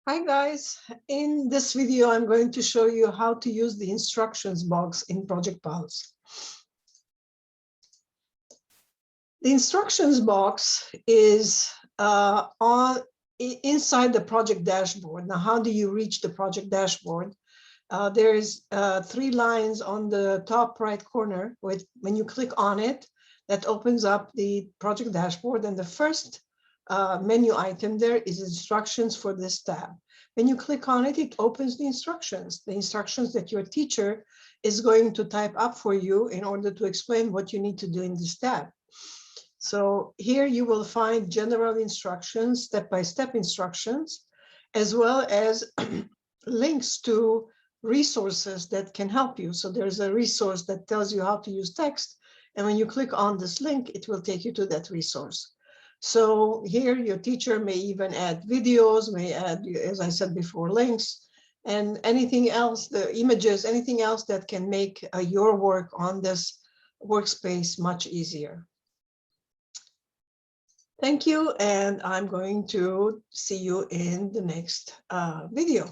Hi guys, in this video I'm going to show you how to use the instructions box in Project Pulse. The instructions box is inside the project dashboard. Now, how do you reach the project dashboard? There is 3 lines on the top right corner. When you click on it, that opens up the project dashboard, and the first menu item there is instructions for this tab. When you click on it, it opens the instructions that your teacher is going to type up for you in order to explain what you need to do in this tab. So here you will find general instructions, step-by-step instructions, as well as links to resources that can help you. So there's a resource that tells you how to use text, and when you click on this link, it will take you to that resource. So here your teacher may even add videos, may add, as I said before, links, and anything else, the images, anything else that can make your work on this workspace much easier. Thank you, and I'm going to see you in the next video.